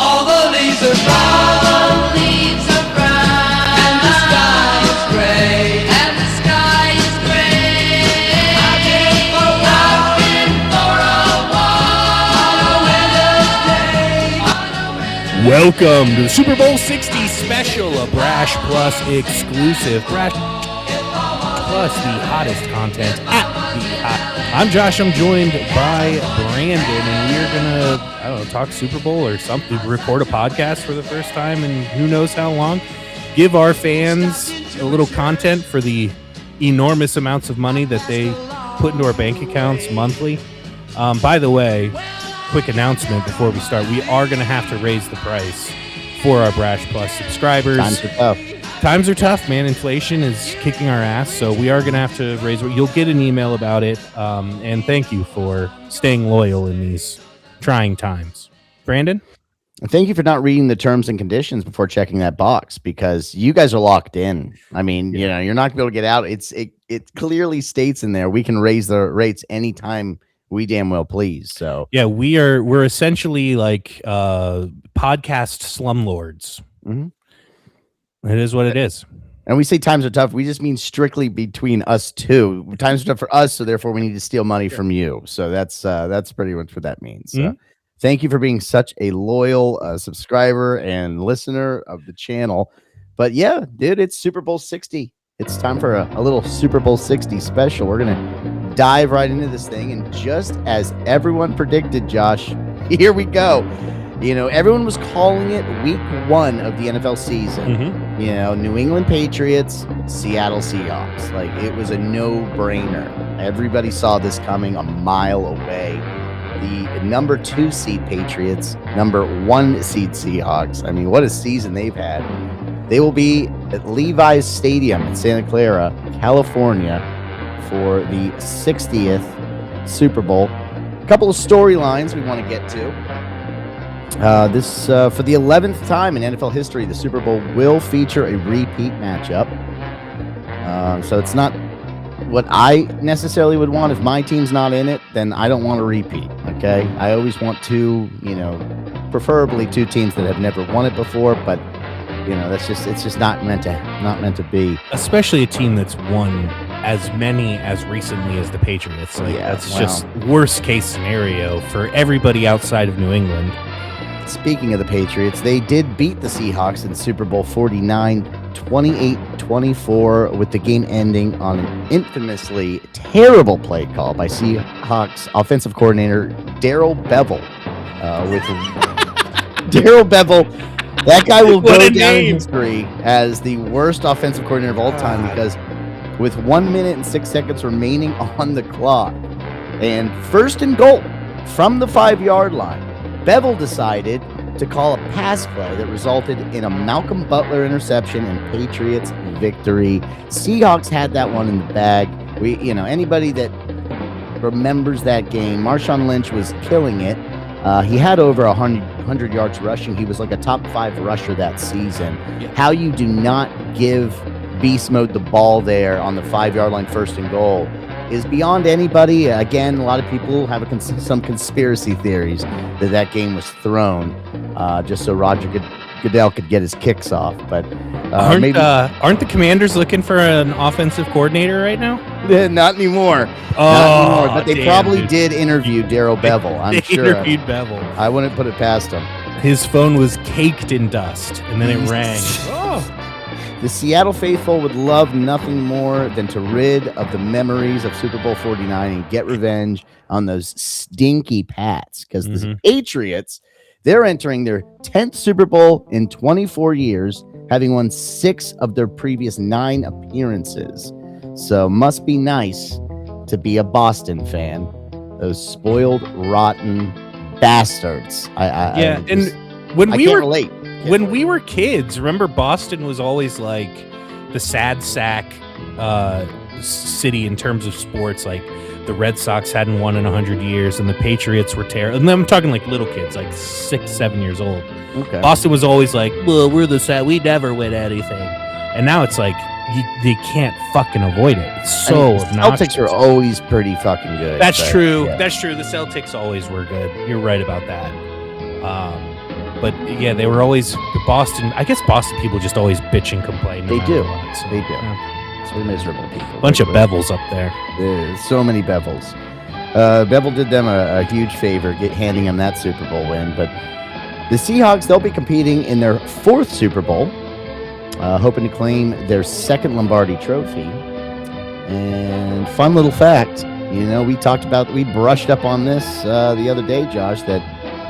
All the leaves are brown, and the sky is gray, I've been for a walk, Welcome to the Super Bowl 60 special, a Brash Plus exclusive. Brash Plus, the hottest content at the hot. I'm Josh. I'm joined by Brandon, and we're gonna, talk Super Bowl or something. Record a podcast for the first time in who knows how long. Give our fans a little content for the enormous amounts of money that they put into our bank accounts monthly. By the way, quick announcement before we start: we are going to have to raise the price for our Brash Plus subscribers. Times are tough, man. Inflation is kicking our ass, so we are going to have to raise it. You'll get an email about it, and thank you for staying loyal in these trying times. Brandon? Thank you for not reading the terms and conditions before checking that box, because you guys are locked in. I mean, you're not going to be able to get out. It clearly states in there we can raise the rates anytime we damn well please. So yeah, we're essentially like podcast slumlords. Mm-hmm. It is what it is. And we say times are tough. We just mean strictly between us two. Times are tough for us, so therefore we need to steal money from you. So that's pretty much what that means. Mm-hmm. Thank you for being such a loyal subscriber and listener of the channel. But yeah, dude, it's Super Bowl 60. It's time for a little Super Bowl 60 special. We're gonna dive right into this thing, and just as everyone predicted, Josh, here we go. Everyone was calling it week 1 of the NFL season. Mm-hmm. New England Patriots, Seattle Seahawks. Like, it was a no-brainer. Everybody saw this coming a mile away. The number 2 seed Patriots, number 1 seed Seahawks. I mean, what a season they've had. They will be at Levi's Stadium in Santa Clara, California, for the 60th Super Bowl. A couple of storylines we want to get to. This for the 11th time in NFL history, the Super Bowl will feature a repeat matchup. So it's not what I necessarily would want. If my team's not in it, then I don't want a repeat. Okay, I always want preferably two teams that have never won it before. But it's just not meant to be. Especially a team that's won as many as recently as the Patriots. That's just worst case scenario for everybody outside of New England. Speaking of the Patriots, they did beat the Seahawks in Super Bowl 49, 28-24, with the game ending on an infamously terrible play call by Seahawks offensive coordinator Darrell Bevell. With Darrell Bevell, that guy will go down in history as the worst offensive coordinator of all time, because with 1 minute and 6 seconds remaining on the clock and first and goal from the 5-yard line, Bevell decided to call a pass play that resulted in a Malcolm Butler interception and Patriots victory. Seahawks had that one in the bag. Anybody that remembers that game, Marshawn Lynch was killing it. He had over 100 yards rushing. He was like a top 5 rusher that season. Yeah. How you do not give Beast Mode the ball there on the 5-yard line, first and goal, is beyond anybody. Again, a lot of people have some conspiracy theories that game was thrown just so Roger Goodell could get his kicks off. But aren't the Commanders looking for an offensive coordinator right now? Not anymore. But they probably did interview Darrell Bevell. I'm sure. They interviewed Bevell. I wouldn't put it past him. His phone was caked in dust, and then it rang. The Seattle faithful would love nothing more than to rid of the memories of Super Bowl 49 and get revenge on those stinky Pats, because the Patriots, they're entering their 10th Super Bowl in 24 years, having won 6 of their previous 9 appearances. So must be nice to be a Boston fan. Those spoiled, rotten bastards. When we were kids, remember Boston was always like the sad sack city in terms of sports. Like the Red Sox hadn't won in 100 years, and the Patriots were terrible. And I'm talking like little kids, like 6, 7 years old. Okay. Boston was always like, well, we're the sad, we never win anything. And now it's like they can't fucking avoid it. It's so the obnoxious. Celtics are always pretty fucking good. That's but, true. yeah. That's true. The Celtics always were good. You're right about that. But yeah, they were always the Boston. I guess Boston people just always bitch and complain. They do. So, They do. yeah. So miserable people. Bunch of bevels up there. There's so many bevels. Bevel did them a huge favor, handing them that Super Bowl win. But the Seahawks, they'll be competing in their 4th Super Bowl, hoping to claim their 2nd Lombardi trophy. And fun little fact, we brushed up on this the other day, Josh, that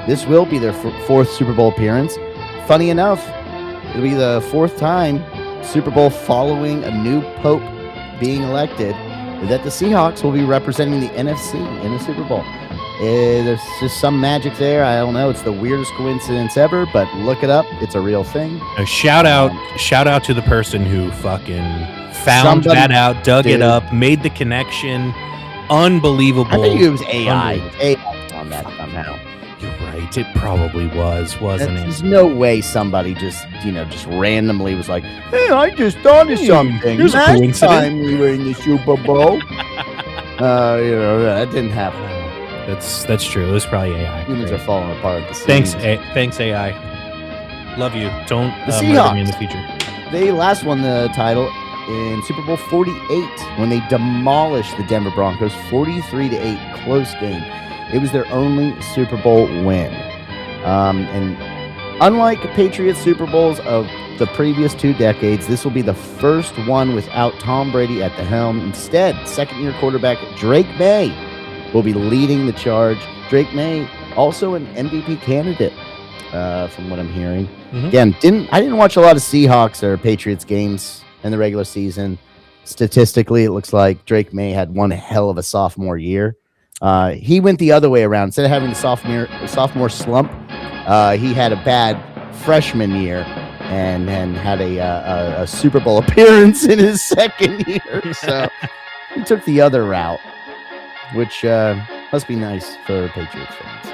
this will be their 4th Super Bowl appearance. Funny enough, it'll be the 4th time Super Bowl following a new pope being elected that the Seahawks will be representing the NFC in a Super Bowl. There's just some magic there. I don't know. It's the weirdest coincidence ever, but look it up. It's a real thing. A shout out to the person who fucking found that out, dug it up, made the connection. Unbelievable. I think it was AI. AI found that somehow. You're right. It probably wasn't it? There's no way somebody just randomly was like, "Hey, I just thought of something. Here's a Last coincidence." time we were in the Super Bowl." That didn't happen. That's true. It was probably AI. Humans are falling apart at the seams. Thanks, AI. Love you. Don't The murder Seahawks. me in the future. They last won the title in Super Bowl 48 when they demolished the Denver Broncos 43-8. Close game. It was their only Super Bowl win. And unlike Patriots Super Bowls of the previous 2 decades, this will be the first one without Tom Brady at the helm. Instead, second-year quarterback Drake May will be leading the charge. Drake May, also an MVP candidate, from what I'm hearing. Mhm. Again, I didn't watch a lot of Seahawks or Patriots games in the regular season. Statistically, it looks like Drake May had one hell of a sophomore year. He went the other way around. Instead of having the sophomore slump, he had a bad freshman year and had a Super Bowl appearance in his second year. So he took the other route, which must be nice for Patriots fans.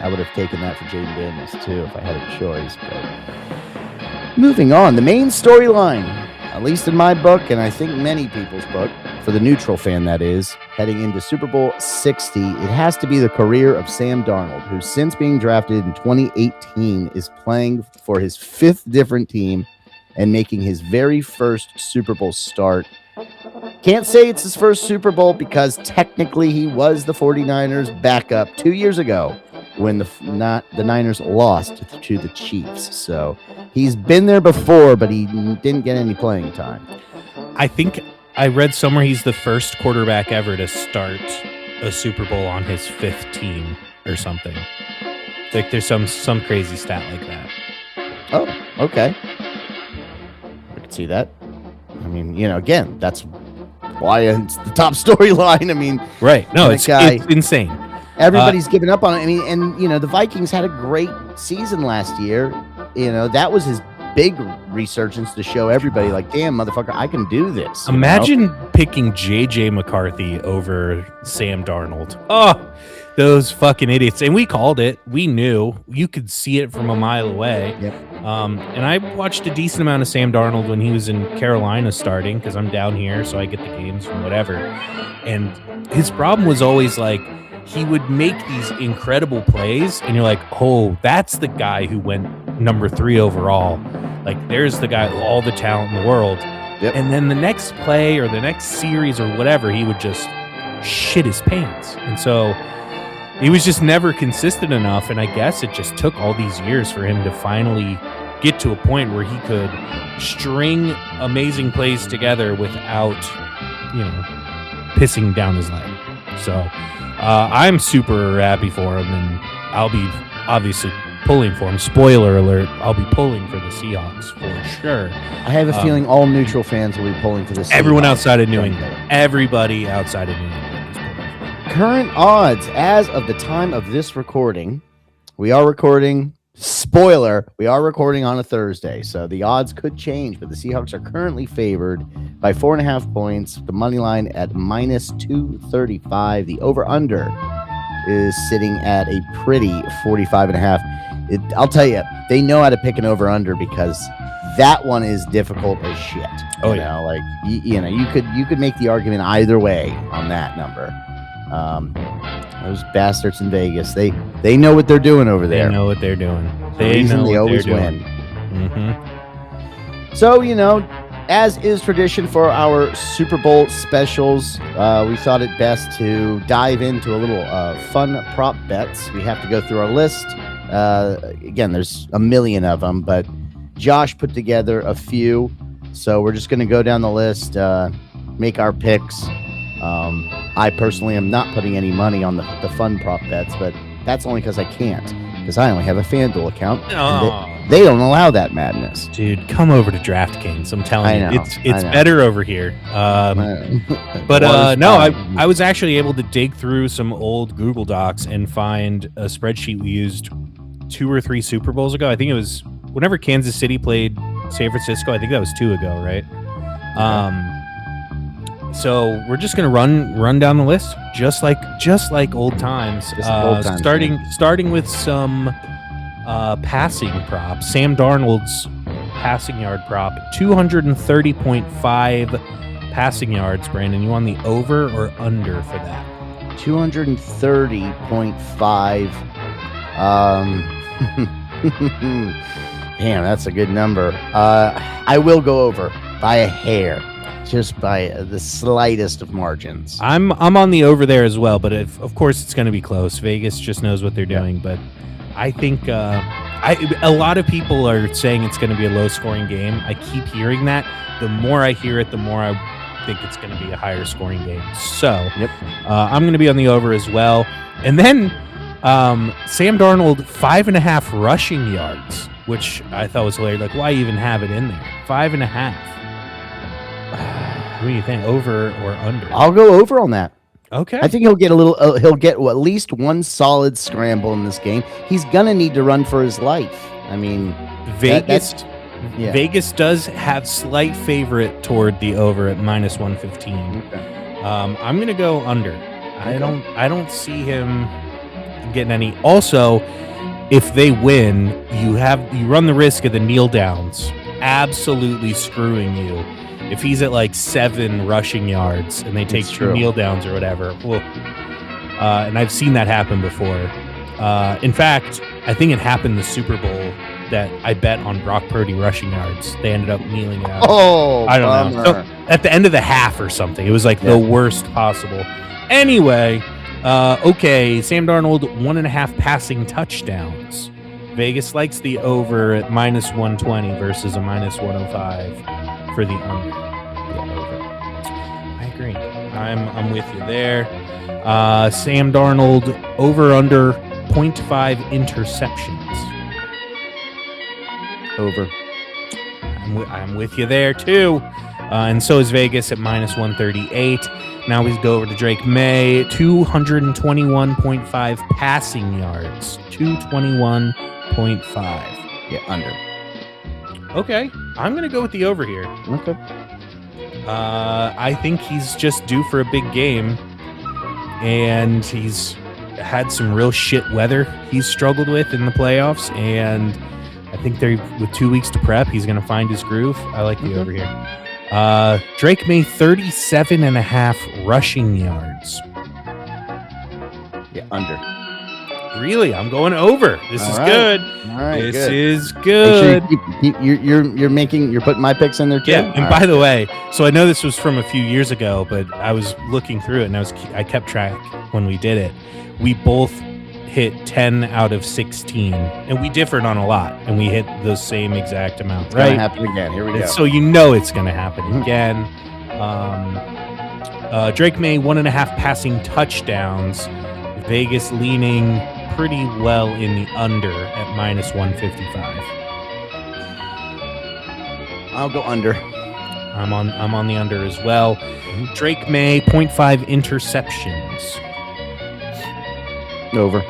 I would have taken that for Jaden Daniels too if I had a choice. But moving on, the main storyline, at least in my book, and I think many people's book, for the neutral fan that is, heading into Super Bowl 60, it has to be the career of Sam Darnold, who since being drafted in 2018 is playing for his 5th different team and making his very first Super Bowl start. Can't say it's his first Super Bowl because technically he was the 49ers backup 2 years ago when the Niners lost to the Chiefs. So he's been there before, but he didn't get any playing time. I think I read somewhere he's the first quarterback ever to start a Super Bowl on his 5th team or something. Like there's some crazy stat like that. Oh, okay. I can see that. I mean, again, that's why it's the top storyline. I mean, right. No, it's guy- insane. Everybody's given up on it. I mean, and the Vikings had a great season last year. That was his big resurgence to show everybody, like, damn, motherfucker, I can do this. Imagine picking JJ McCarthy over Sam Darnold. Oh, those fucking idiots. And we called it. We knew. You could see it from a mile away. Yep. And I watched a decent amount of Sam Darnold when he was in Carolina starting, because I'm down here, so I get the games from whatever. And his problem was always like, he would make these incredible plays, and you're like, oh, that's the guy who went number 3 overall. Like, there's the guy, all the talent in the world. Yep. And then the next play or the next series or whatever, he would just shit his pants. And so he was just never consistent enough. And I guess it just took all these years for him to finally get to a point where he could string amazing plays together without, pissing down his leg. So I'm super happy for him, and I'll be obviously pulling for him. Spoiler alert, I'll be pulling for the Seahawks for sure. I have a feeling all neutral fans will be pulling for this. Everyone outside of New England. Everybody outside of New England is pulling for him. Current odds as of the time of this recording, we are recording, spoiler, we are recording on a Thursday, so the odds could change, but the Seahawks are currently favored by 4.5 points. The money line at -235. The over-under is sitting at a pretty 45.5. I'll tell you, they know how to pick an over-under because that one is difficult as shit. Oh, you know, like you could make the argument either way on that number. Those bastards in Vegas, they know what they're doing over there. They know what they're doing. They always win. Mm-hmm. So, as is tradition for our Super Bowl specials, we thought it best to dive into a little fun prop bets. We have to go through our list. Again, there's a million of them, but Josh put together a few. So we're just going to go down the list, make our picks. I personally am not putting any money on the fun prop bets, but that's only because I can't, because I only have a FanDuel account. They don't allow that madness. Dude, come over to DraftKings. I'm telling you, it's better over here. But I was actually able to dig through some old Google Docs and find a spreadsheet we used 2 or 3 Super Bowls ago. I think it was whenever Kansas City played San Francisco. I think that was 2 ago, right? So we're just gonna run down the list, just like old times. Starting with some passing props. Sam Darnold's passing yard prop, 230.5 passing yards. Brandon, you on the over or under for that? 230.5. Damn, that's a good number. I will go over by a hair. Just by the slightest of margins. I'm on the over there as well, but of course it's going to be close. Vegas just knows what they're doing, but I think a lot of people are saying it's going to be a low-scoring game. I keep hearing that. The more I hear it, the more I think it's going to be a higher-scoring game. So I'm going to be on the over as well. And then Sam Darnold, 5.5 rushing yards, which I thought was hilarious. Like, why even have it in there? 5.5. What do you think, over or under? I'll go over on that. Okay. I think he'll get at least one solid scramble in this game. He's gonna need to run for his life. I mean, Vegas does have slight favorite toward the over at -115. Okay. I'm gonna go under. I don't see him getting any. Also, if they win, you run the risk of the kneel downs absolutely screwing you. If he's at like 7 rushing yards and they take 2 kneel downs or whatever, well, and I've seen that happen before. In fact, I think it happened the Super Bowl that I bet on Brock Purdy rushing yards. They ended up kneeling out. Oh, I don't know. So, at the end of the half or something, it was like the worst possible. Anyway, okay, Sam Darnold 1.5 passing touchdowns. Vegas likes the over at -120 versus a -105. For the under. I agree. I'm with you there. Sam Darnold over under 0.5 interceptions. Over. I'm with you there too. And so is Vegas at -138. Now we go over to Drake May, 221.5 passing yards. 221.5. Yeah, under. Okay, I'm going to go with the over here. Okay. I think he's just due for a big game, and he's had some real shit weather he's struggled with in the playoffs, and I think with 2 weeks to prep, he's going to find his groove. I like the over here. Drake May, 37.5 rushing yards. Yeah, under. Really? I'm going over. This is good. All right, this is good. Make sure you're putting my picks in there too. Yeah, and by the way, so I know this was from a few years ago, but I was looking through it and I kept track when we did it. We both hit 10 out of 16, and we differed on a lot, and we hit the same exact amount. It's right? gonna happen again. Here we go. So it's going to happen again. Drake May 1.5 passing touchdowns. Vegas leaning pretty well in the under at -155. I'll go under. I'm on the under as well. Drake May 0.5 interceptions. Over.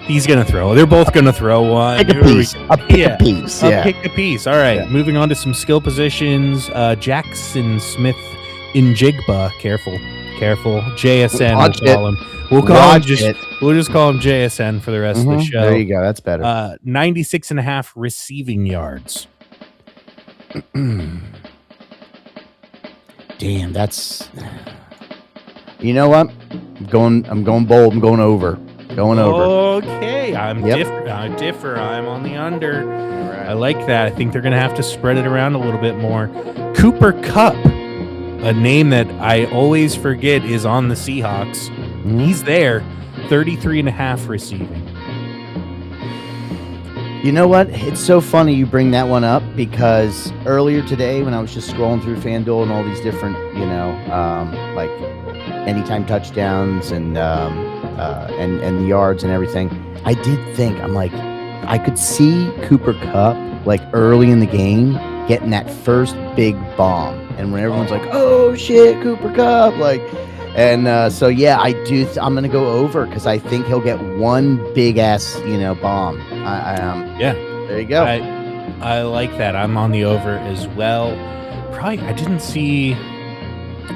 He's gonna throw. They're both gonna throw one. Pick a piece. A piece. Yeah. Pick a piece. All right. Yeah. Moving on to some skill positions. Jackson Smith in Jigba. Careful. Careful. JSN, Watch we'll call him. We'll just call him JSN for the rest of the show. There you go. That's better. 96.5 receiving yards. Damn, that's. You know what? I'm going bold. I'm going over. Okay, I'm differ. I'm on the under. Right. I like that. I think they're going to have to spread it around a little bit more. Cooper Kupp, a name that I always forget is on the Seahawks. Mm-hmm. He's there, 33.5 receiving. You know what? It's so funny you bring that one up because earlier today when I was just scrolling through FanDuel and all these different, like anytime touchdowns and the yards and everything, I did think, I'm like, I could see Cooper Kupp like early in the game getting that first big bomb. And when everyone's like, oh shit, Cooper Kupp, like, and so yeah, I do. I'm gonna go over because I think he'll get one big ass, bomb. Yeah, there you go. I like that. I'm on the over as well. Probably, I didn't see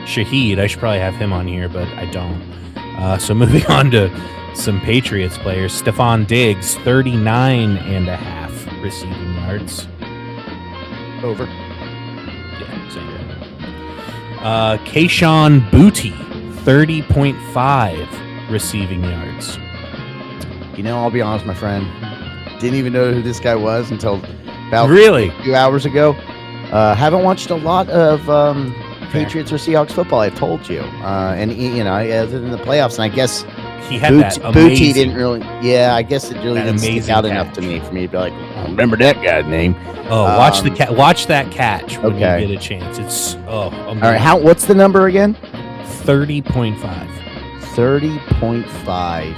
Shaheed. I should probably have him on here, but I don't. So moving on to some Patriots players. Stephon Diggs, 39.5 receiving yards. Over. Yeah, same. Kayshon Boutte, 30.5 receiving yards. I'll be honest, my friend. Didn't even know who this guy was until about really a few hours ago. Haven't watched a lot of Patriots or Seahawks football. I've told you, and other than the playoffs, and I guess he had that Boutte didn't really. Yeah, I guess it really didn't stick out catch. enough to me for me to be like, I remember that guy's name. Oh, watch that catch when you get a chance. It's all right. What's the number again? 30.5. 30.5.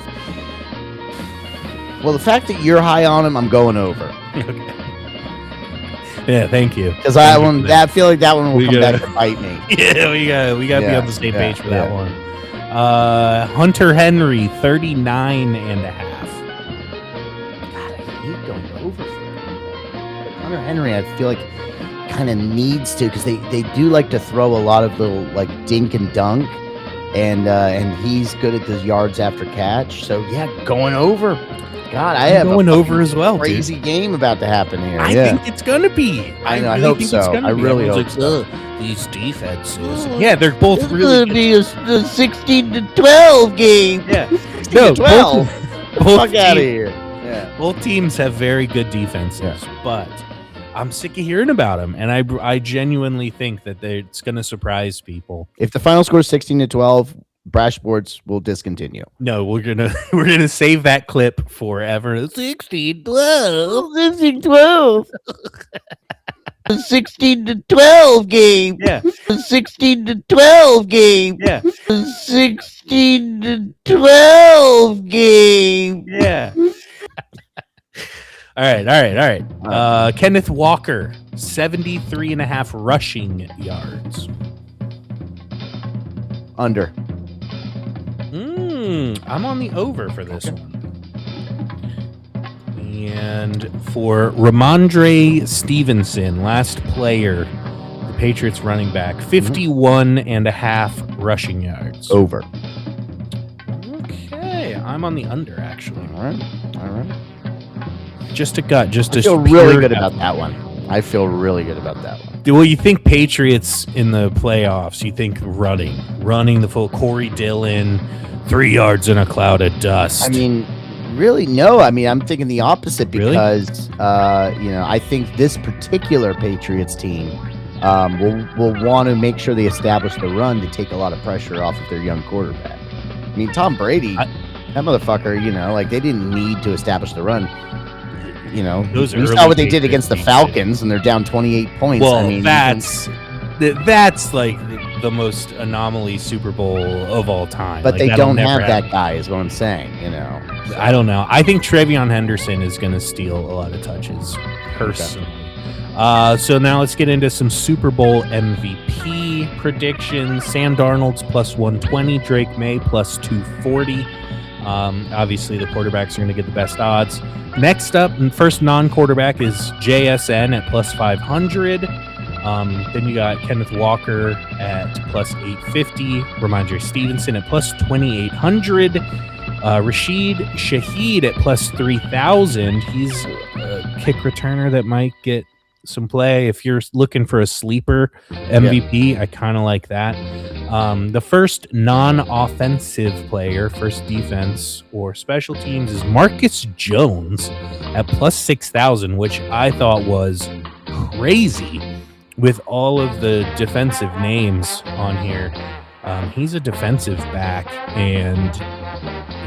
Well, the fact that you're high on him, I'm going over. Okay. Yeah, thank you. Because I feel like that one will come back to bite me. Yeah, we got to be on the same page for that one. Hunter Henry, 39.5. God, I hate going over for him. But Hunter Henry, I feel like kind of needs to because they do like to throw a lot of little like dink and dunk, and he's good at those yards after catch. So yeah, going over. God, I have going over as well. Crazy game about to have here. I think it's gonna be. I know. I hope so. I really hope so. These defenses. Yeah, they're both this really. This is a 16-12 game. Yeah. 16-12. Both fuck out of here. Yeah. Both teams have very good defenses, but I'm sick of hearing about them, and I genuinely think that it's going to surprise people. If the final score is 16-12. Brash Sports will discontinue. No, we're gonna save that clip forever. 16-12. 16-12. 16-12 game. Yeah. 16-12 game. Yeah. 16-12 game. Yeah. All right. Kenneth Walker, 73.5 rushing yards. Under. I'm on the over for this one. And for Ramondre Stevenson, last player, the Patriots running back, 51.5 rushing yards. Over. Okay, I'm on the under, actually. All right. Just a gut. I feel really good about that one. Well, you think Patriots in the playoffs, you think running the full Corey Dillon, 3 yards in a cloud of dust. I mean, really, no. I mean, I'm thinking the opposite because, I think this particular Patriots team will want to make sure they establish the run to take a lot of pressure off of their young quarterback. I mean, Tom Brady, that motherfucker, they didn't need to establish the run. We saw what they did against the Falcons, and they're down 28 points. Well, I mean, that's like the most anomaly Super Bowl of all time. But they don't have that guy, is what I'm saying. So. I don't know. I think Trevion Henderson is going to steal a lot of touches, personally. Okay. So now let's get into some Super Bowl MVP predictions. Sam Darnold's plus 120, Drake May plus 240. Obviously, the quarterbacks are going to get the best odds. Next up, and first non-quarterback is JSN at plus 500. Then you got Kenneth Walker at plus 850. Ramondre Stevenson at plus 2,800. Rashid Shaheed at plus 3,000. He's a kick returner that might get some play. If you're looking for a sleeper MVP, I kind of like that. The first non-offensive player, first defense or special teams, is Marcus Jones at plus 6,000, which I thought was crazy with all of the defensive names on here. He's a defensive back, and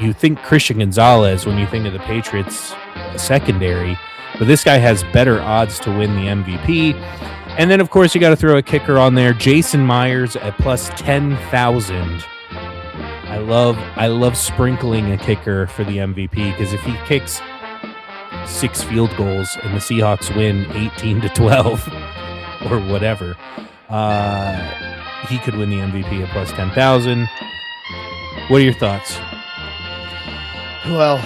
you think Christian Gonzalez when you think of the Patriots secondary, but this guy has better odds to win the MVP. And then, of course, you got to throw a kicker on there. Jason Myers at plus 10,000. I love sprinkling a kicker for the MVP, because if he kicks 6 field goals and the Seahawks win 18-12 or whatever, he could win the MVP at plus 10,000. What are your thoughts? Well,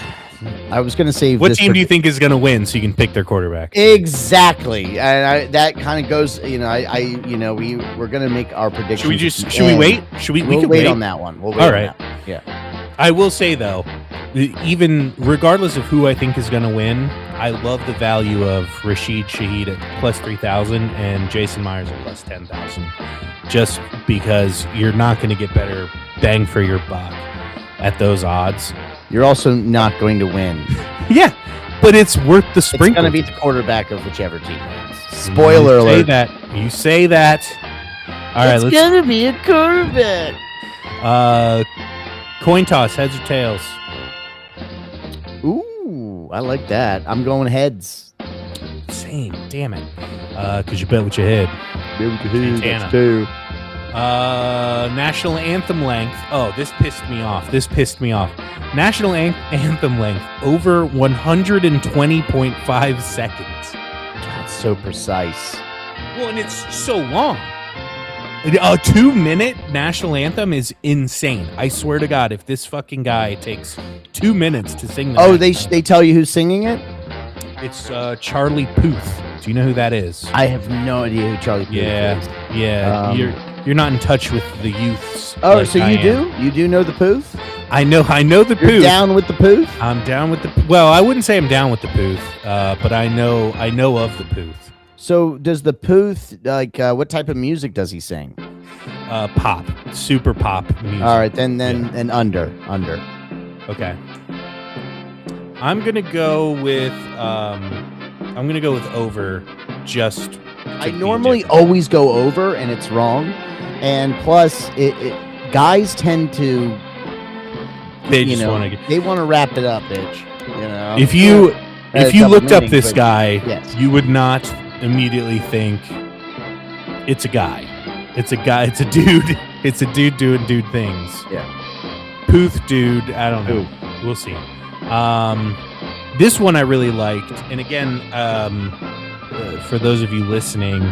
I was going to say, what team do you think is going to win so you can pick their quarterback? Exactly, and that kind of goes. We're going to make our predictions. Should we wait? We can wait on that one. We'll wait. All right. Yeah. I will say though, even regardless of who I think is going to win, I love the value of Rashid Shaheed at plus 3,000 and Jason Myers at plus 10,000, just because you're not going to get better bang for your buck at those odds. You're also not going to win. Yeah, but it's worth the sprinkle. It's going to be the quarterback of whichever team wins. Spoiler alert. You say that. All right, it's going to be a quarterback. Coin toss, heads or tails? Ooh, I like that. I'm going heads. Same, damn it. Because you bet with your head. That's two. National anthem length. Oh, this pissed me off. National anthem length over 120.5 seconds. God, so precise. Well, and it's so long. A 2-minute national anthem is insane. I swear to God, if this fucking guy takes 2 minutes to sing the they tell you who's singing it? It's Charlie Puth. Do you know who that is? I have no idea who Charlie Puth is. Yeah. You're not in touch with the youths. Oh, like so you do? You do know the Puth? I know the You're Puth. Down with the Puth? I'm down with the. Well, I wouldn't say I'm down with the Puth, but I know of the Puth. So does the Puth, what type of music does he sing? Pop, super pop music. All right, then under. Okay. I'm gonna go with over. Just I normally always go over, and it's wrong. And plus, guys tend to they just want to. They want to wrap it up, bitch. If you looked up this guy, yes. You would not immediately think it's a guy. It's a guy. It's a dude. It's a dude doing dude things. Yeah. Puth dude. I don't know. We'll see. This one I really liked. And again, for those of you listening,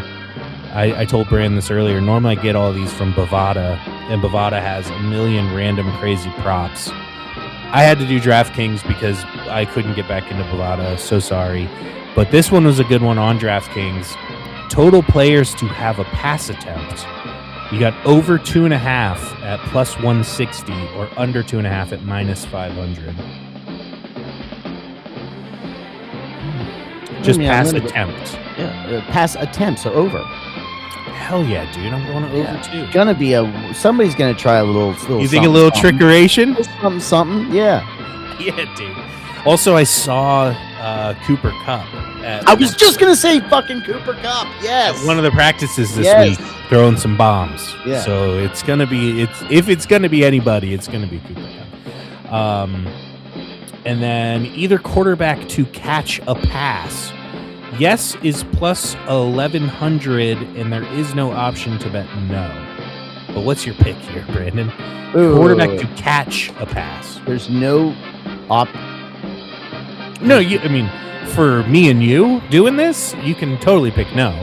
I told Brandon this earlier. Normally I get all these from Bovada, and Bovada has a million random crazy props. I had to do DraftKings because I couldn't get back into Bovada. So sorry. But this one was a good one on DraftKings. Total players to have a pass attempt. You got over 2.5 at plus 160 or under 2.5 at minus 500. Just pass attempt. Yeah, pass attempts are over. Hell yeah, dude! I'm going to over too. Gonna be somebody's gonna try a little. You think a little trickeration? Something. Yeah. Yeah, dude. Also, I saw Cooper Kupp. I was just gonna say fucking Cooper Kupp. Yes. At one of the practices this week, throwing some bombs. Yeah. So it's gonna be if it's gonna be anybody, it's gonna be Cooper Kupp. And then either quarterback to catch a pass. Yes is plus 1,100, and there is no option to bet no. But what's your pick here, Brandon? Quarterback to catch a pass. There's no op. No, for me and you doing this, you can totally pick no.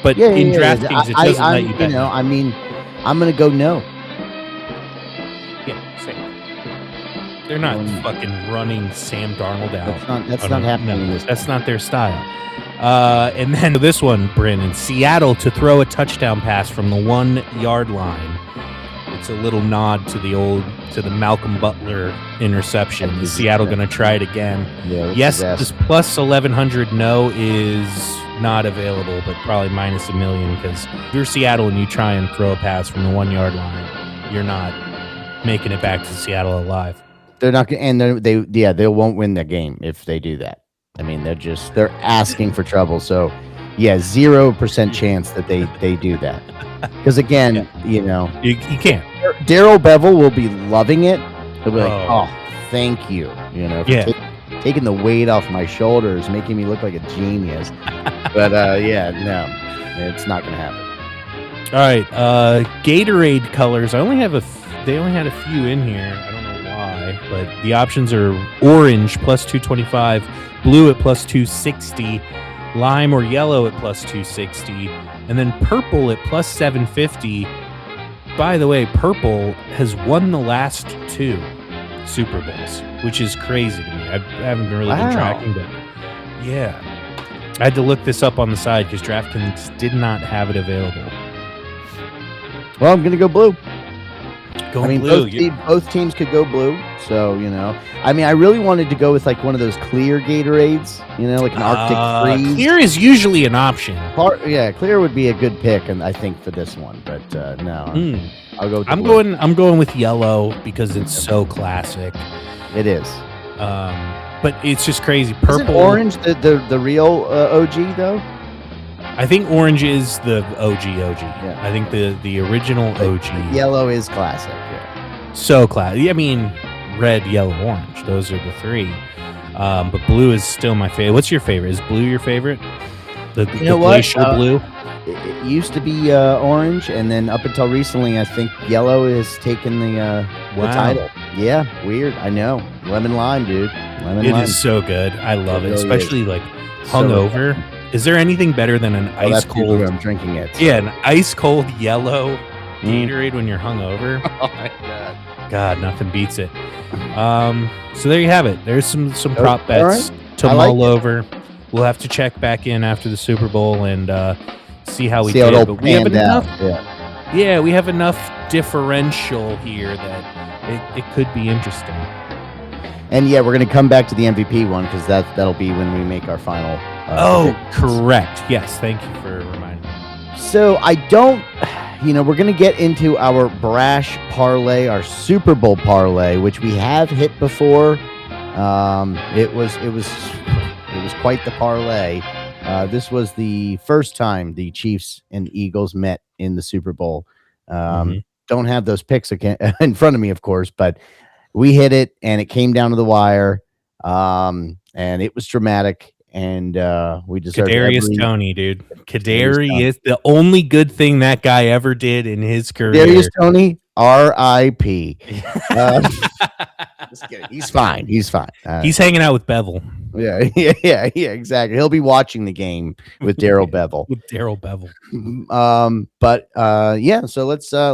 But in DraftKings, it doesn't let you bet. I'm gonna go no. Yeah, same. They're not fucking running Sam Darnold out. That's not happening. No, that's not their style. And then this one, Brandon, Seattle to throw a touchdown pass from the 1 yard line. It's a little nod to the Malcolm Butler interception. Is Seattle going to try it again? Yeah, yes, this plus 1100 no is not available, but probably minus $1 million, because if you're Seattle and you try and throw a pass from the 1 yard line, you're not making it back to Seattle alive. They're not, and they won't win the game if they do that. I mean, they're asking for trouble. So, yeah, 0% chance that they do that. Because again, you can't. Daryl Bevel will be loving it. He'll be like, "Oh, thank you," for taking the weight off my shoulders, making me look like a genius. But no, it's not going to happen. All right, Gatorade colors. They only had a few in here. I don't know why, but the options are orange plus 225, blue at plus 260, lime or yellow at plus 260, and then purple at plus 750. By the way, purple has won the last 2 Super Bowls, which is crazy to me. I haven't really been tracking, but yeah. I had to look this up on the side because DraftKings did not have it available. Well, I'm going to go blue. Blue. Both teams could go blue. So, I mean, I really wanted to go with like one of those clear Gatorades, like an Arctic Freeze. Clear is usually an option. Clear would be a good pick, and I think for this one, but no, I'll go with I'm going with yellow because it's so classic. It is. But it's just crazy. Purple. Isn't orange the real OG though? I think orange is the OG. Yeah. I think the original OG. Yellow is classic. Yeah. So classic. I mean, red, yellow, orange. Those are the 3. But blue is still my favorite. What's your favorite? Is blue your favorite? The glacial blue? It used to be orange, and then up until recently, I think yellow has taken the title. Yeah, weird. I know. Lemon lime, dude. Lemon lime. It is so good. I love it, really especially like hungover. Is there anything better than an ice cold? I'm drinking it. Yeah, an ice cold yellow Gatorade when you're hungover. Oh my god. God, nothing beats it. So there you have it. There's some prop bets to mull over. We'll have to check back in after the Super Bowl and see how we did. But we have enough. Yeah, we have enough differential here that it could be interesting. And yeah, we're going to come back to the MVP one because that'll be when we make our final. Correct. Yes, thank you for reminding me. So I don't, we're going to get into our brash parlay, our Super Bowl parlay, which we have hit before. It was quite the parlay. This was the first time the Chiefs and Eagles met in the Super Bowl. Don't have those picks in front of me, of course, but we hit it, and it came down to the wire, and it was dramatic, and we deserved Kadarius Toney, dude. Kadarius is the only good thing that guy ever did in his career. Kadarius Toney, R.I.P. Just kidding. He's fine. He's fine. He's hanging out with Bevel. Yeah, exactly. He'll be watching the game with Daryl Bevel. So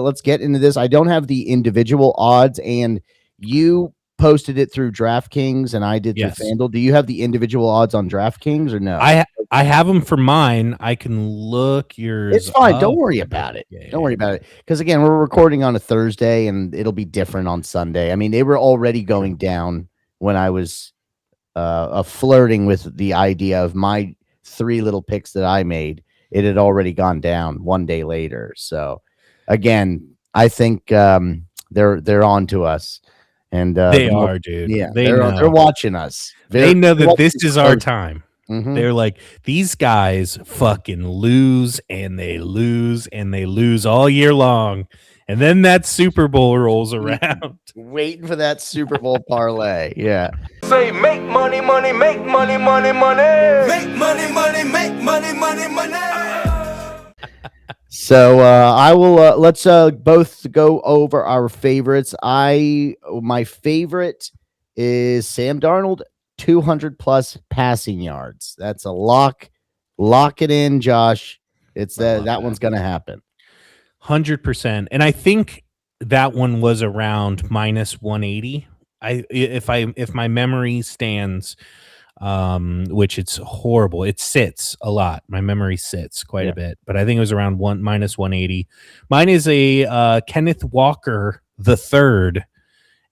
let's get into this. I don't have the individual odds, and you posted it through DraftKings, and I did through FanDuel. Do you have the individual odds on DraftKings or no? I have them for mine. I can look yours. It's fine. Don't worry about it. Don't worry about it. Because again, we're recording on a Thursday, and it'll be different on Sunday. I mean, they were already going down when I was flirting with the idea of my 3 little picks that I made. It had already gone down one day later. So again, I think they're on to us. And they are, dude. Yeah, they're watching us. They know that this is our time. Mm-hmm. They're like, these guys fucking lose and they lose and they lose all year long. And then that Super Bowl rolls around. Waiting for that Super Bowl parlay. Yeah. Say make money, money, make money, money, money. Make money, money, make money, money, money. So I will let's both go over our favorites. My favorite is Sam Darnold, 200 plus passing yards. That's a lock. Lock it in, Josh. It's that one's gonna happen. 100%. And I think that one was around minus 180. If my memory stands, which it's horrible. It sits a lot. My memory sits quite a bit, but I think it was around minus 180. Mine is a Kenneth Walker the third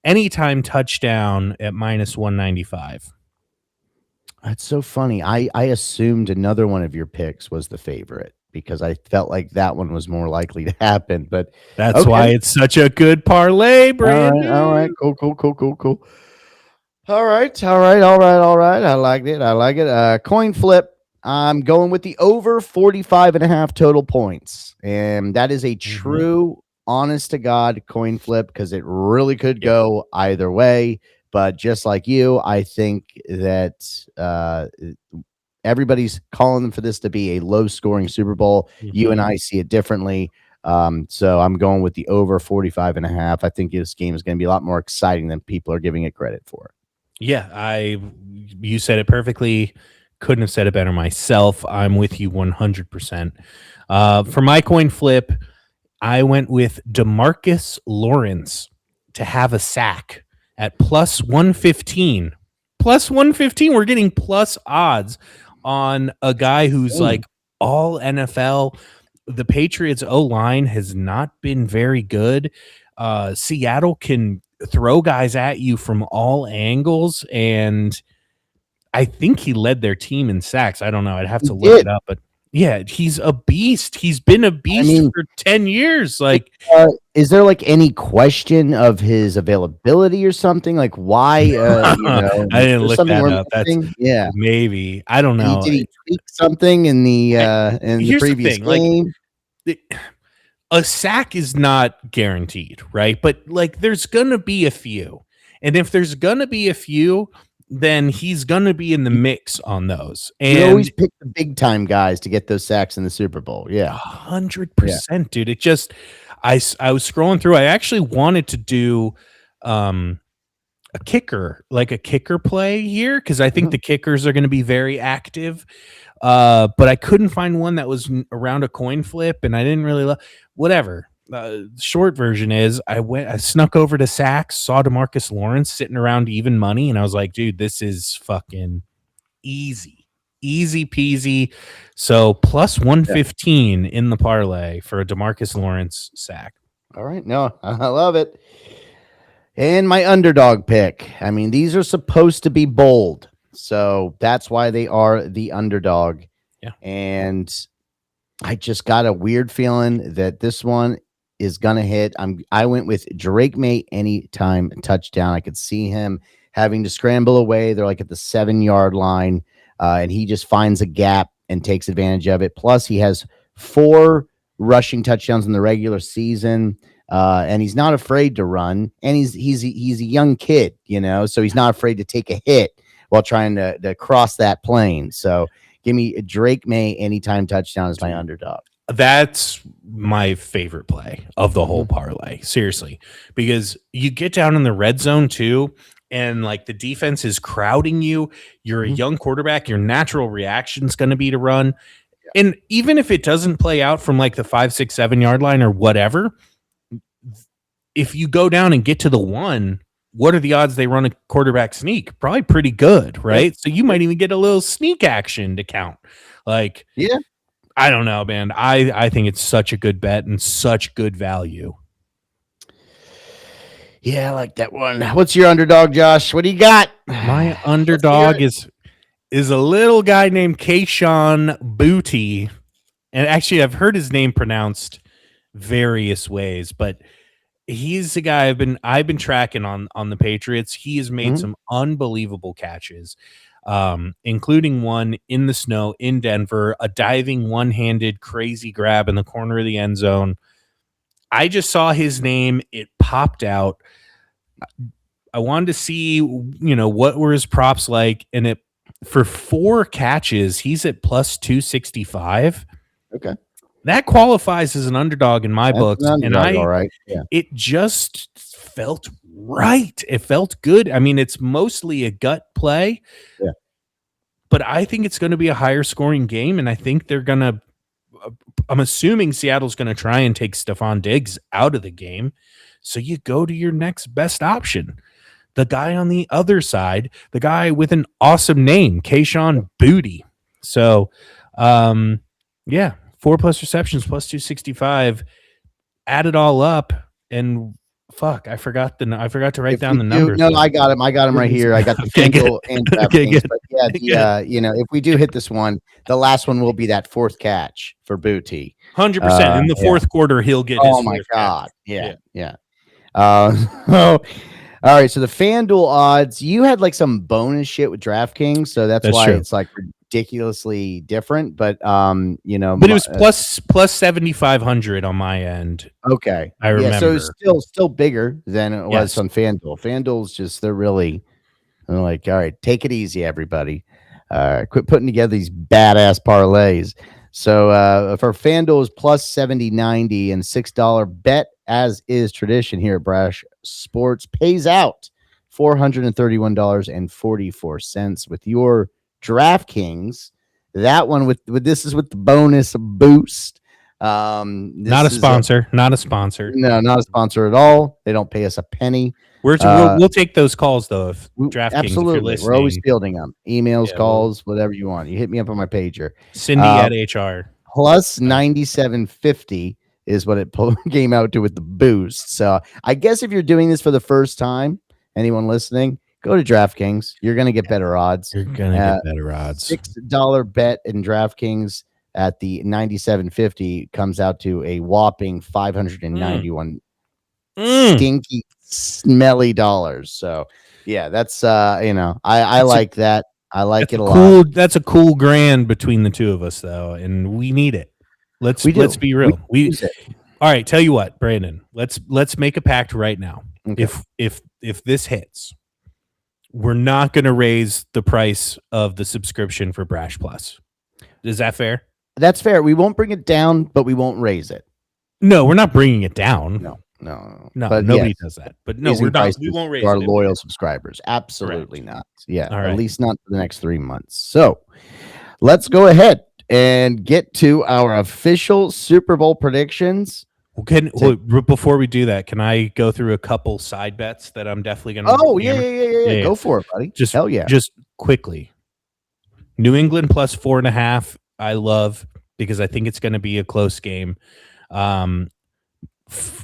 anytime touchdown at minus 195. That's so funny. I assumed another one of your picks was the favorite because I felt like that one was more likely to happen. But That's why it's such a good parlay, Brandon. All right. Cool. All right. I like it. Coin flip. I'm going with the over 45.5 total points. And that is a true, honest to God coin flip because it really could go either way. But just like you, I think that everybody's calling for this to be a low scoring Super Bowl. You and I see it differently. So I'm going with the over 45.5. I think this game is going to be a lot more exciting than people are giving it credit for. Yeah, you said it perfectly. Couldn't have said it better myself. I'm with you 100%. For my coin flip, I went with DeMarcus Lawrence to have a sack at plus 115. Plus 115. We're getting plus odds on a guy who's like all NFL. The Patriots O-line has not been very good. Seattle can throw guys at you from all angles, and I think he led their team in sacks. I don't know. I'd have to look it up, but yeah, he's a beast. He's been a beast for 10 years. Like, is there like any question of his availability or something? Like why? I didn't look that up. That's maybe. I don't know. Did he tweak something in the previous game? A sack is not guaranteed, right? But like, there's gonna be a few, and if there's gonna be a few, then he's gonna be in the mix on those. And you always pick the big time guys to get those sacks in the Super Bowl. Yeah, 100%, dude. It just, I was scrolling through. I actually wanted to do a kicker play here because I think the kickers are going to be very active. But I couldn't find one that was around a coin flip, and I didn't really whatever. Short version is I snuck over to sacks, saw DeMarcus Lawrence sitting around even money, and I was like, dude, this is fucking easy peasy. So plus 115 in the parlay for a DeMarcus Lawrence sack. All right. No, I love it. And my underdog pick. I mean, these are supposed to be bold. So that's why they are the underdog. Yeah. And I just got a weird feeling that this one is going to hit. I went with Drake May anytime touchdown. I could see him having to scramble away. They're like at the 7-yard line. And he just finds a gap and takes advantage of it. Plus, he has 4 rushing touchdowns in the regular season. And he's not afraid to run. And he's a young kid, so he's not afraid to take a hit while trying to cross that plane. So give me Drake May anytime touchdown as my underdog. That's my favorite play of the whole parlay. Seriously, because you get down in the red zone too, and like the defense is crowding you. You're a young quarterback. Your natural reaction is going to be to run. Yeah. And even if it doesn't play out from like the 5, 6, 7-yard line or whatever, if you go down and get to the 1, what are the odds they run a quarterback sneak? Probably pretty good, right? So you might even get a little sneak action to count. Like, yeah, I don't know, man. I think it's such a good bet and such good value. Yeah, I like that one. What's your underdog, Josh? What do you got? My underdog is a little guy named Kayshon Boutte. And actually, I've heard his name pronounced various ways, but he's the guy I've been tracking on the Patriots. He has made some unbelievable catches, including one in the snow in Denver, a diving one-handed crazy grab in the corner of the end zone. I just saw his name. It popped out. I wanted to see, what were his props like, and for 4 catches, he's at plus 265. Okay. That qualifies as an underdog in my books, and all right. Yeah. It just felt right. It felt good. I mean, it's mostly a gut play, but I think it's going to be a higher scoring game, and I think they're going to. I'm assuming Seattle's going to try and take Stephon Diggs out of the game, so you go to your next best option. the guy on the other side, the guy with an awesome name, Kayshawn Booty. So, yeah, 4+ receptions plus 265. Add it all up, and fuck, I forgot to write If down we the do, numbers. no, I got him. I got him right here. I got the Okay, good. FanDuel and Okay, DraftKings. good. But yeah, Good. if we do hit this one, the last one will be that fourth catch for Booty. 100%. In the Yeah. fourth quarter, he'll get his Oh my fourth God. catch. Yeah. Oh, all right. So the FanDuel odds, you had like some bonus shit with DraftKings, so that's why true. it's like ridiculously different. But But it was plus 7,500 on my end. okay. I remember. Yeah, so it's still bigger than it was Yes. on FanDuel. FanDuel's just they're like, all right, take it easy, everybody. Quit putting together these badass parlays. So for FanDuel is plus 70.90 and $6 bet, as is tradition here at Brash Sports, pays out $431.44 with your DraftKings. That one with this is with the bonus boost. Not a sponsor. Not a sponsor. No, not a sponsor at all. They don't pay us a penny. We'll take those calls though. If DraftKings, Absolutely, if you're listening, we're always fielding them. Emails, Yeah, calls, whatever you want. You hit me up on my pager. Cindy at HR. Plus 97.50 is what it came out to with the boost. So I guess if you're doing this for the first time, anyone listening, go to DraftKings. You're going to get better odds. You're gonna get better odds. $6 bet in DraftKings at the 97.50 comes out to a whopping 591 stinky, smelly dollars. So yeah, that's I like that. I like it a lot. That's a cool grand between the two of us though, and we need it. Let's be real. All right, tell you what, Brandon, let's make a pact right now. Okay. If this hits, we're not going to raise the price of the subscription for Brash Plus. Is that fair? That's fair. We won't bring it down, but we won't raise it. No, we're not bringing it down. No. But nobody does that. But no, we're not. We won't raise our it. loyal subscribers. Absolutely not. Yeah, All right. At least not for the next 3 months. So let's go ahead and get to our official Super Bowl predictions. Before we do that, can I go through a couple side bets that I'm definitely going to? Oh yeah. Go for it, buddy. Hell yeah. Just quickly. New England plus 4.5. I love because I think it's going to be a close game.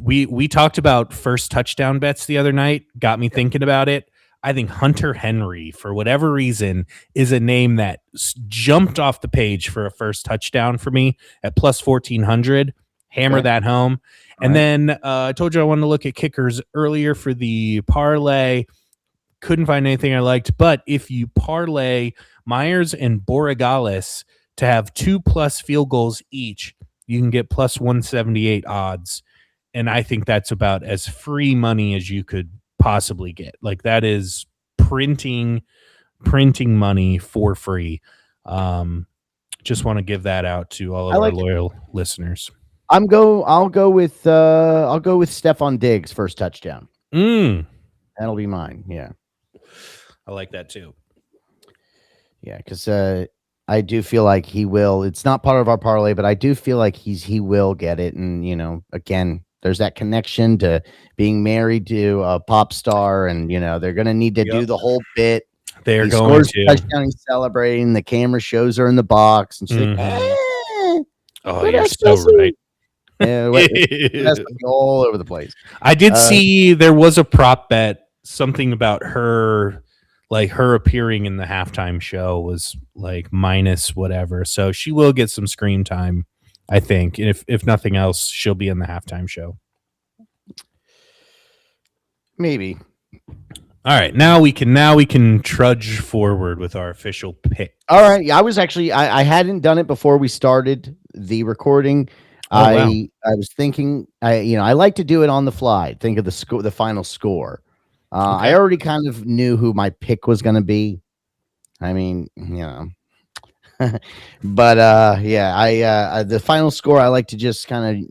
We talked about first touchdown bets the other night. Got me thinking about it. I think Hunter Henry, for whatever reason, is a name that jumped off the page for a first touchdown for me at plus 1,400. Hammer that home. And then I told you I wanted to look at kickers earlier for the parlay. Couldn't find anything I liked. But if you parlay Myers and Borregales to have 2+ field goals each, you can get plus 178 odds. And I think that's about as free money as you could possibly get. Like that is printing money for free. Just want to give that out to all of our loyal listeners. I'll go with Stephon Diggs first touchdown. That'll be mine. Yeah. I like that too. Yeah, because I do feel like he will. It's not part of our parlay, but I do feel like he will get it. And again, there's that connection to being married to a pop star, and they're gonna need to do the whole bit. They're going to touchdown, he's celebrating. The camera shows her in the box, and she's like, "Oh, you're so right." Yeah, all over the place. I did see there was a prop bet, something about her, like her appearing in the halftime show was like minus whatever. So she will get some screen time, I think. And if nothing else, she'll be in the halftime show. Maybe. All right, now we can trudge forward with our official pick. All right. Yeah, I was actually I hadn't done it before we started the recording. I was thinking I like to do it on the fly. Think of the final score. I already kind of knew who my pick was going to be. I mean, but the final score, I like to just kind of,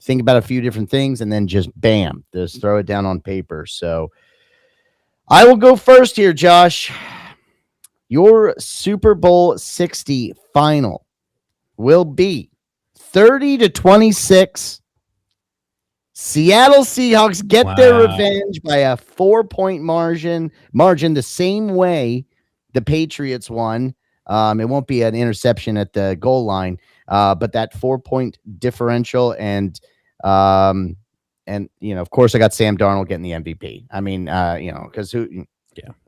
think about a few different things and then just bam, just throw it down on paper. So I will go first here, Josh. Your Super Bowl 60 final will be 30-26 Seattle Seahawks get their Wow. revenge by a 4-point margin, the same way the Patriots won. It won't be an interception at the goal line, but that 4-point differential, and of course, I got Sam Darnold getting the MVP. I mean, because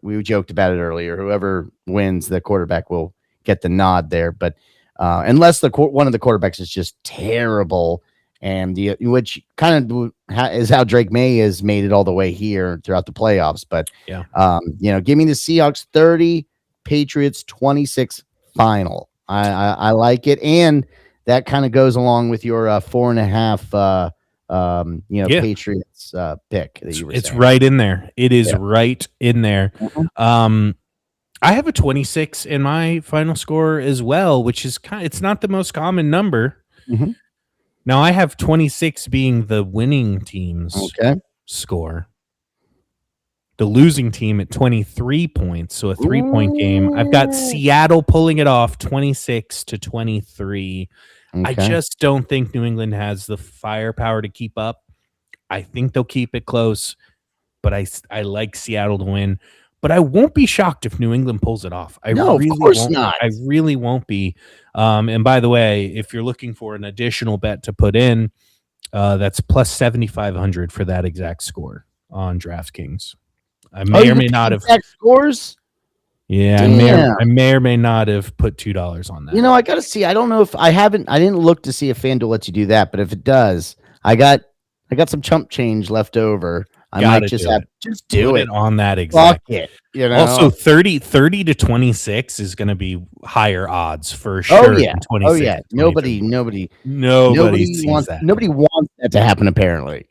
we joked about it earlier. Whoever wins, the quarterback will get the nod there. But unless one of the quarterbacks is just terrible, and which kind of is how Drake May has made it all the way here throughout the playoffs. But give me the Seahawks 30, Patriots 26 final. I like it, and that kind of goes along with your 4.5. Patriots pick that you were it's saying. right in there. It is right in there. Mm-hmm. I have a 26 in my final score as well, which is it's not the most common number. Mm-hmm. Now I have 26 being the winning team's score. The losing team at 23 points, so a 3-point game. I've got Seattle pulling it off 26-23. Okay. I just don't think New England has the firepower to keep up. I think they'll keep it close, but I like Seattle to win. But I won't be shocked if New England pulls it off. Of course not. I really won't be. And by the way, if you're looking for an additional bet to put in, that's plus 7,500 for that exact score on DraftKings. I may or may not have scores. Yeah, I may or may not have put $2 on that. I got to see. I don't know if I didn't look to see if FanDuel lets you do that, but if it does, I got some chump change left over. I might just do it on that exact. Fuck it. Also 30-26 is going to be higher odds for sure. Oh yeah. 26, Nobody sees that. Nobody wants that to happen. Apparently,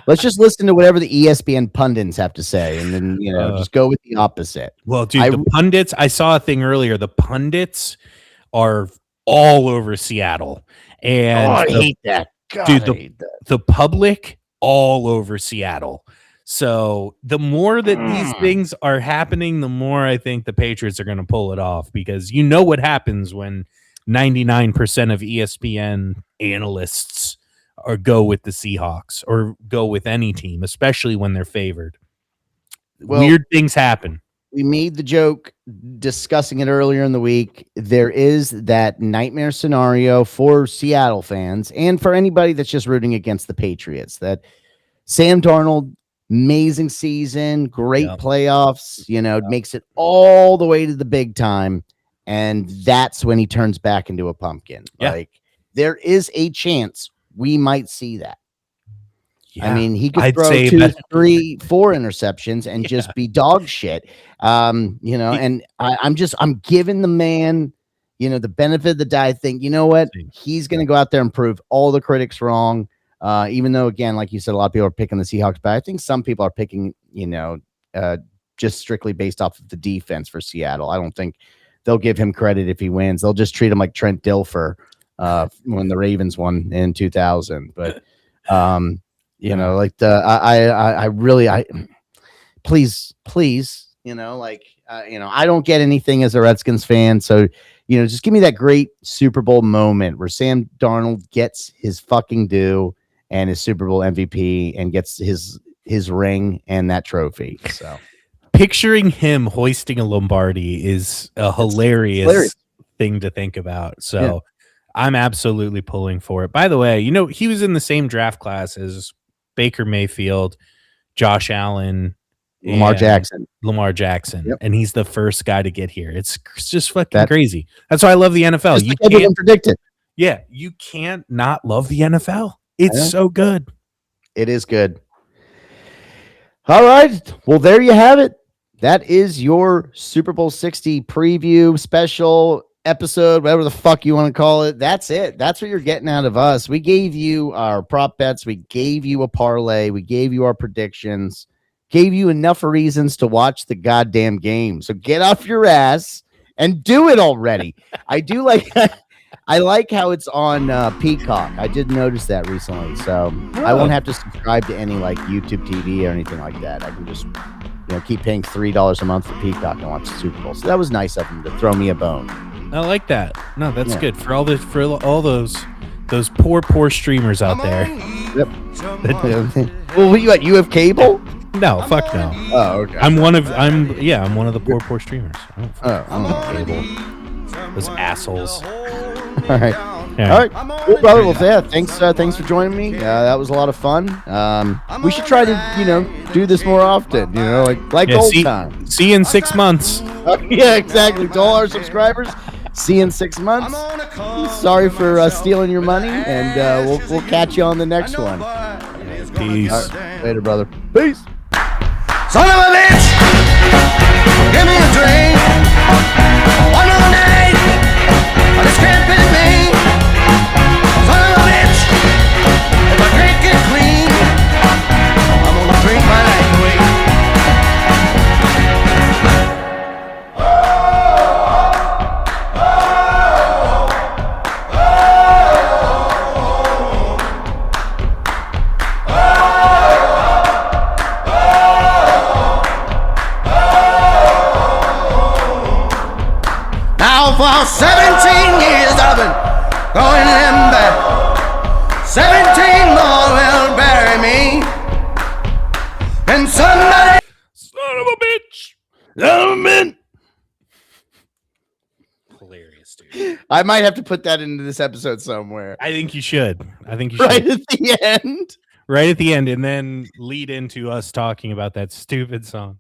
Let's just listen to whatever the ESPN pundits have to say, and then just go with the opposite. Well, dude, the pundits. I saw a thing earlier. The pundits are all over Seattle, and I hate that. God, dude, the public all over Seattle. So the more that these things are happening, the more I think the Patriots are going to pull it off, because you know what happens when 99% of ESPN analysts go with the Seahawks or go with any team, especially when they're favored. Well, weird things happen. We made the joke discussing it earlier in the week. There is that nightmare scenario for Seattle fans and for anybody that's just rooting against the Patriots, that Sam Darnold, amazing season, great playoffs, makes it all the way to the big time. And that's when he turns back into a pumpkin. Yeah. Like, there is a chance we might see that. Yeah, I mean, he could throw 2, 3, 4 interceptions and just be dog shit. And I'm giving the man, the benefit of the doubt. I think, you know what? He's going to go out there and prove all the critics wrong. Even though, again, like you said, a lot of people are picking the Seahawks, but I think some people are picking, just strictly based off of the defense for Seattle. I don't think they'll give him credit if he wins. They'll just treat him like Trent Dilfer when the Ravens won in 2000. But, please, I don't get anything as a Redskins fan. So, just give me that great Super Bowl moment where Sam Darnold gets his fucking due and his Super Bowl MVP and gets his ring and that trophy. So picturing him hoisting a Lombardi is a hilarious thing to think about. So I'm absolutely pulling for it. By the way, he was in the same draft class as Baker Mayfield, Josh Allen, Lamar Jackson, and he's the first guy to get here. It's just fucking crazy. That's why I love the NFL. You can't predict it. Yeah, you can't not love the NFL. It's so good. It is good. All right. Well, there you have it. That is your Super Bowl 60 preview special episode, whatever the fuck you want to call it. That's it. That's what you're getting out of us. We gave you our prop bets. We gave you a parlay. We gave you our predictions. Gave you enough reasons to watch the goddamn game. So get off your ass and do it already. I like how it's on Peacock. I did notice that recently. So I won't have to subscribe to any YouTube TV or anything like that. I can just keep paying $3 a month for Peacock and watch the Super Bowl. So that was nice of him to throw me a bone. I like that. No, that's good for all those those poor streamers out there. Yep. Well, what, you have cable? No, fuck no. Oh, okay. I'm one of the poor streamers. I don't Oh, cable. Those assholes. all right. Yeah. All right, cool, brother. Well, yeah, thanks for joining me. That was a lot of fun. We should try to, do this more often. Like old times. See you in 6 months. Yeah, exactly. To all our subscribers, see you in 6 months. Sorry for stealing your money, and we'll catch you on the next one. Peace. All right, later, brother. Peace. Son of a bitch, give me a drink. One more night, or it's cramping me. Son of a bitch, if I drink it clean, I'm gonna drink my life away. Now for 17 years I've been going them back. 17 more will bury me. And somebody, Son of a bitch. Hilarious, dude. I might have to put that into this episode somewhere. I think you should. Right at the end. Right at the end, and then lead into us talking about that stupid song.